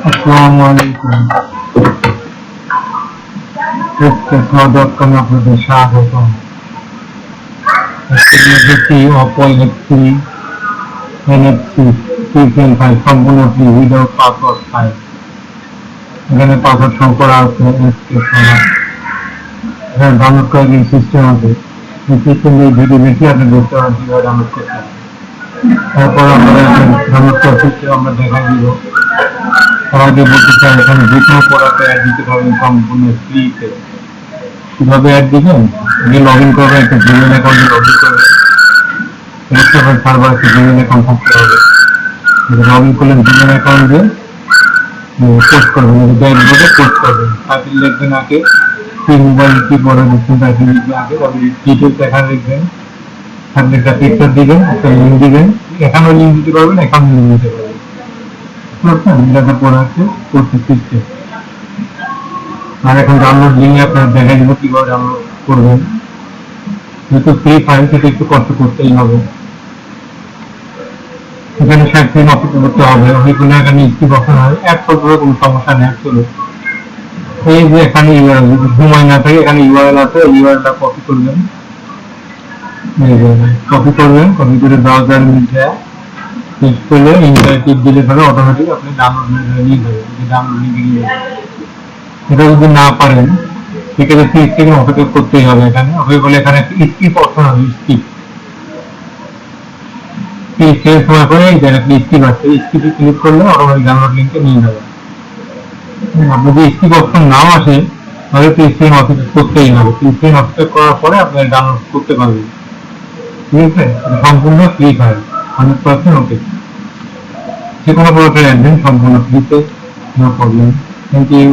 আসসালামুআলাইকুম। আপনাদের স্বাগতম। আজকে অপো এক্স3 NFC সিক্রেট ফাইল সম্পূর্ণ ফ্রি উইদাউট পাসওয়ার্ড ফাইল। এখানে পাসওয়ার্ড শো করা আছে, এখানে ডাউনলোড করার যে সিস্টেম আছে এই সিস্টেম দিয়ে ভিডিও দেখে আপনি বুঝতে পারেন কিভাবে ডাউনলোড করতে হবে। তারপর আমরা ডাউনলোড প্রসেসটি আমরা দেখাই দিব। সবাইকে বলতে চাই এখানে যে কোনো প্রোডাক্টে অ্যাড দিতে পারবেন সম্পূর্ণ ফ্রিতে। কিভাবে অ্যাড দিবেন? আগে লগ ইন করবেন, একটা জিমেল অ্যাকাউন্টে লগ ইন করবেন। সার্ভার একটা জিমেল অ্যাকাউন্ট থাকতে হবে। লগ ইন করলেন জিমেল অ্যাকাউন্ট দিয়ে পোস্ট করবেন, ড্যাশবোর্ডে পোস্ট করবেন। টাইটেল লিখবেন আগে, কি মোবাইল কি পরে দিচ্ছেন টাইটেল লিখবেন আগে, তারপরে ডিটেলস এখানে লিখবেন, সামনে একটা পিকচার দিবেন, একটা লিঙ্ক দিবেন। এখানেও লিঙ্ক দিতে পারবেন, এখানেও লিঙ্ক দিতে পারবেন। এটা পড়ে আছে প্রসেস সিস্টেম। আর এখন ডাউনলোড লিঙ্ক আপনার দেখা দিব কিভাবে ডাউনলোড করবেন। যেহেতু ফ্রি ফাইল সেটা একটু কষ্ট করতেই হবে। এখানে সাইন অপেক্ষা করতে হবে, অনেকগুলো এখানে স্কিপ অপশন হয়। অ্যাড করতে হবে, কোনো সমস্যা নেই। চলো এই যে এখানে ইউআরএল, যদি সময় না থাকে এখানে ইউআরএল আছে, ইউআরএলটা কপি করবেন। কপি করবেন, কপি করে ব্রাউজার মধ্যে পেস্ট করলে ইন্টারনেট দিলে পরে অটোমেটিক আপনি ডাউনলোড নিয়ে যাবেন। ডাউনলোড নিয়ে যাবেন। এটা যদি না পারেন সেক্ষেত্রে 30 সেকেন্ড অপেক্ষা করতেই হবে। এখানে অপেক্ষা করলে এখানে স্কিপ অপশন হবে, স্কিপ 30 সেকেন্ড সময় পরে এই জায়গায় স্কিপ আছে, স্কিপে ক্লিক করলে অটোমেটিক ডাউনলোড লিঙ্কে নিয়ে যাবে। আপনি যদি স্কিপ অপশন নাও আসে তাহলে 30 সেকেন্ড অপেক্ষা করতেই হবে। 30 সেকেন্ড অপেক্ষা করার পরে আপনি ডাউনলোড করতে পারবেন। ঠিক আছে, সম্পূর্ণ ফ্রি ফাইল, 100% ওকে। যে কোনো প্রোডাক্টের অ্যাডমিন সম্পূর্ণ ফ্রিতে, নো প্রবলেম। Thank you.